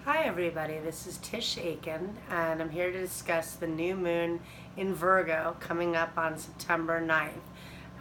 Hi everybody, this is Tisch Aitken and I'm here to discuss the new moon in Virgo coming up on September 9th.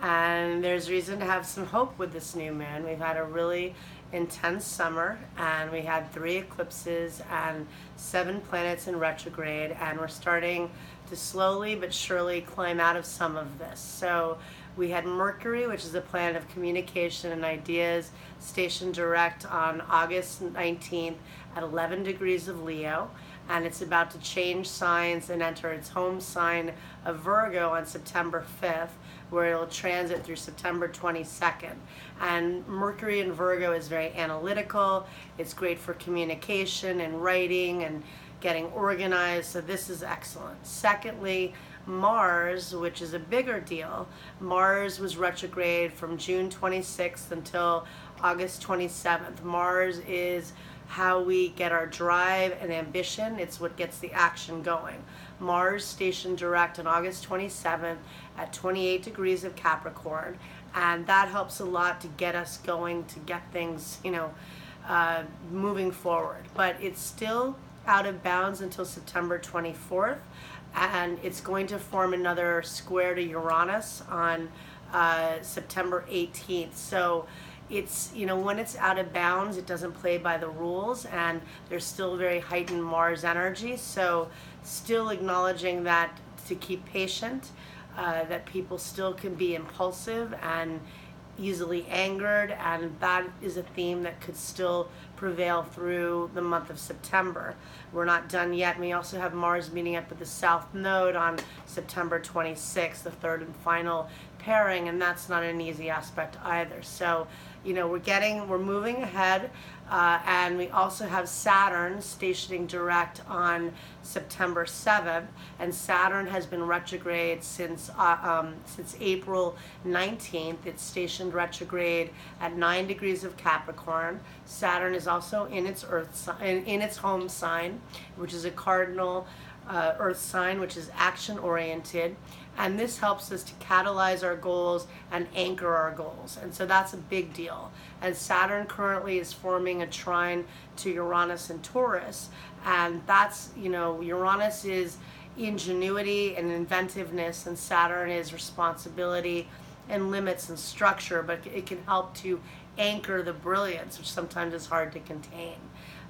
And there's reason to have some hope with this new moon. We've had a really intense summer and we had 3 eclipses and 7 planets in retrograde, and we're starting to slowly but surely climb out of some of this. So we had Mercury, which is a planet of communication and ideas, stationed direct on August 19th at 11 degrees of Leo, and it's about to change signs and enter its home sign of Virgo on September 5th, where it'll transit through September 22nd. And Mercury in Virgo is very analytical. It's great for communication and writing and getting organized, so this is excellent. Secondly, Mars, which is a bigger deal. Mars was retrograde from June 26th until August 27th. Mars is how we get our drive and ambition. It's what gets the action going. Mars stationed direct on August 27th at 28 degrees of Capricorn, and that helps a lot to get us going, to get things, moving forward. But it's still out of bounds until September 24th, and it's going to form another square to Uranus on September 18th. So it's, when it's out of bounds, it doesn't play by the rules, and there's still very heightened Mars energy. So still acknowledging that, to keep patient, that people still can be impulsive and easily angered, and that is a theme that could still prevail through the month of September. We're not done yet. We also have Mars meeting up with the South Node on September 26th, the third and final pairing, and that's not an easy aspect either. So, we're moving ahead, and we also have Saturn stationing direct on September 7th, and Saturn has been retrograde since April 19th. It's stationed retrograde at 9 degrees of Capricorn. Saturn is also in its in its home sign, which is a cardinal earth sign, which is action oriented, and this helps us to catalyze our goals and anchor our goals, and so that's a big deal. And Saturn currently is forming a trine to Uranus and Taurus, and that's, Uranus is ingenuity and inventiveness, and Saturn is responsibility and limits and structure, but it can help to anchor the brilliance, which sometimes is hard to contain.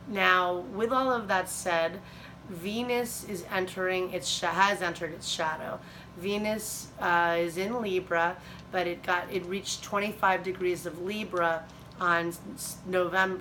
Now, with all of that said, Venus is has entered its shadow. Venus is in Libra, but it reached 25 degrees of Libra on September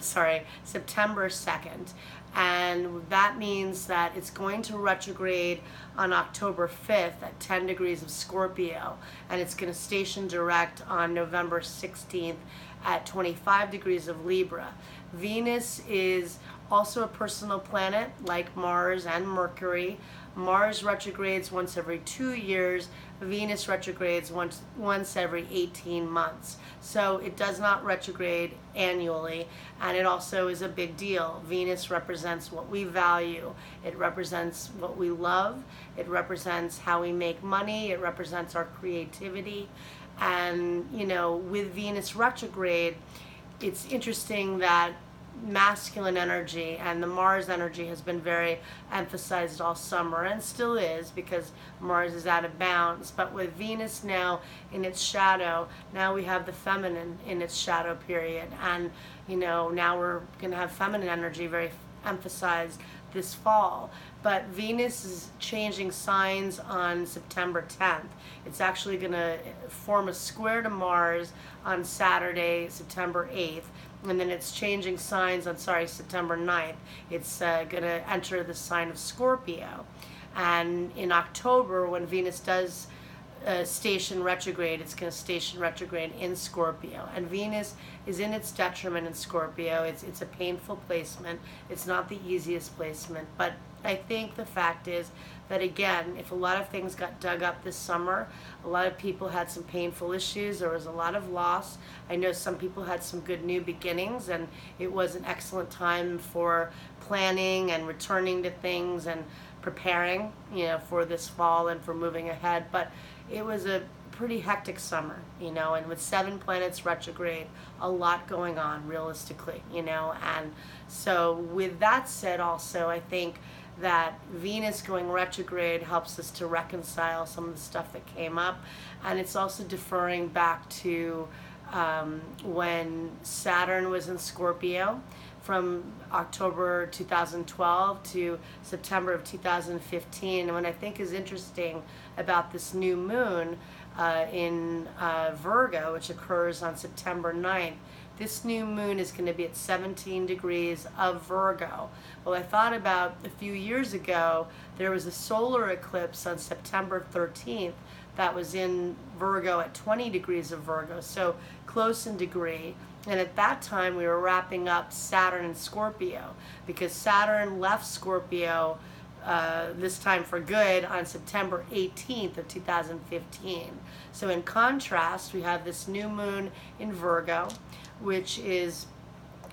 2nd. And that means that it's going to retrograde on October 5th at 10 degrees of Scorpio, and it's going to station direct on November 16th at 25 degrees of Libra. Venus is also a personal planet like Mars and Mercury. Mars retrogrades once every 2 years. Venus retrogrades once every 18 months. So it does not retrograde annually, and it also is a big deal. Venus represents what we value. It represents what we love. It represents how we make money. It represents our creativity. And, with Venus retrograde, it's interesting that masculine energy and the Mars energy has been very emphasized all summer, and still is, because Mars is out of bounds. But with Venus now in its shadow, now we have the feminine in its shadow period, and now we're going to have feminine energy very emphasized this fall. But Venus is changing signs on September 10th. It's actually going to form a square to Mars on Saturday, September 8th, and then it's changing signs on September 9th. It's going to enter the sign of Scorpio. And in October, when Venus does station retrograde, it's going to station retrograde in Scorpio, and Venus is in its detriment in Scorpio. It's a painful placement. It's not the easiest placement, but I think the fact is that, again, if a lot of things got dug up this summer, a lot of people had some painful issues, there was a lot of loss. I know some people had some good new beginnings, and it was an excellent time for planning and returning to things and preparing, for this fall and for moving ahead. But it was a pretty hectic summer, you know, and with 7 planets retrograde, a lot going on realistically, you know. And so with that said, also I think that Venus going retrograde helps us to reconcile some of the stuff that came up, and it's also deferring back to when Saturn was in Scorpio from October 2012 to September of 2015. And what I think is interesting about this new moon in Virgo, which occurs on September 9th, this new moon is going to be at 17 degrees of Virgo. Well, I thought about a few years ago, there was a solar eclipse on September 13th that was in Virgo at 20 degrees of Virgo, so close in degree. And at that time, we were wrapping up Saturn and Scorpio, because Saturn left Scorpio this time for good on September 18th of 2015. So in contrast, we have this new moon in Virgo, which is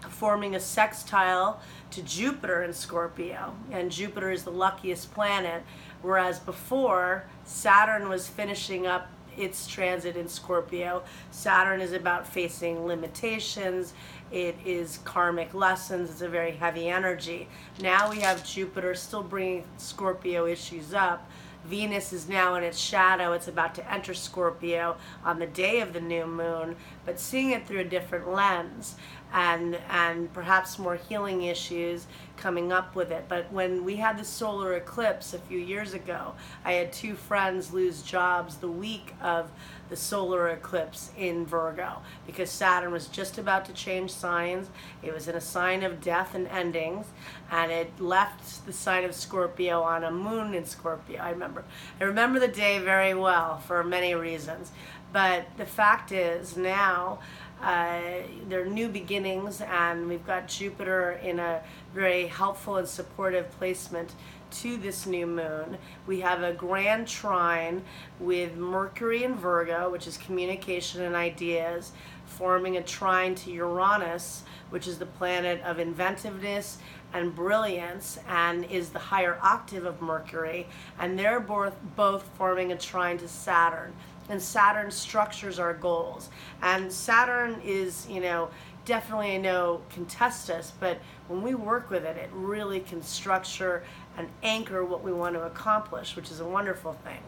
forming a sextile to Jupiter in Scorpio, and Jupiter is the luckiest planet, whereas before Saturn was finishing up its transit in Scorpio. Saturn is about facing limitations, it is karmic lessons, it's a very heavy energy. Now we have Jupiter still bringing Scorpio issues up. Venus is now in its shadow. It's about to enter Scorpio on the day of the new moon, but seeing it through a different lens, and perhaps more healing issues coming up with it. But when we had the solar eclipse a few years ago, I had 2 friends lose jobs the week of the solar eclipse in Virgo, because Saturn was just about to change signs. It was in a sign of death and endings, and it left the sign of Scorpio on a moon in Scorpio. I remember the day very well for many reasons. But the fact is now there are new beginnings, and we've got Jupiter in a very helpful and supportive placement to this new moon. We have a grand trine with Mercury in Virgo, which is communication and ideas, forming a trine to Uranus, which is the planet of inventiveness and brilliance, and is the higher octave of Mercury, and they're both forming a trine to Saturn. And Saturn structures our goals. And Saturn is, you know, definitely, I know, can test us, but when we work with it, it really can structure and anchor what we want to accomplish, which is a wonderful thing.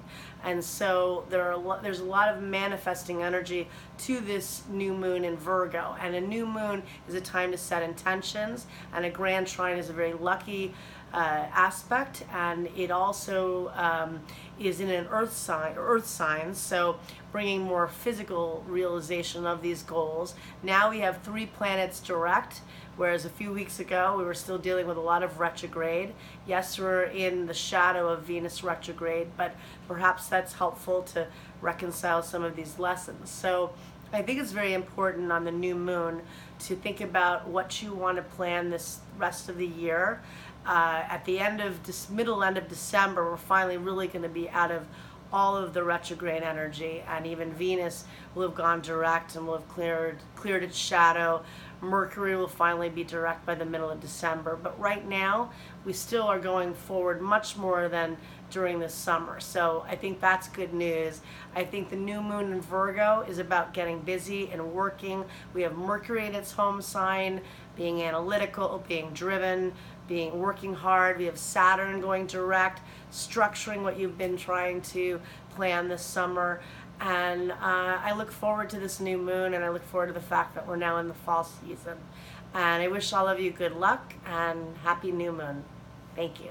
And so there's a lot of manifesting energy to this new moon in Virgo. And a new moon is a time to set intentions, and a grand trine is a very lucky aspect, and it also is in an earth sign, so bringing more physical realization of these goals. Now we have 3 planets direct, whereas a few weeks ago we were still dealing with a lot of retrograde. Yes, we're in the shadow of Venus retrograde, but perhaps that's helpful to reconcile some of these lessons. So I think it's very important on the new moon to think about what you want to plan this rest of the year. At the middle end of December, we're finally really going to be out of all of the retrograde energy, and even Venus will have gone direct and will have cleared its shadow. Mercury will finally be direct by the middle of December, but right now we still are going forward much more than during the summer. So I think that's good news. I think the new moon in Virgo is about getting busy and working. We have Mercury in its home sign, being analytical, being driven, working hard. We have Saturn going direct, structuring what you've been trying to plan this summer. And I look forward to this new moon, and I look forward to the fact that we're now in the fall season. And I wish all of you good luck and happy new moon. Thank you.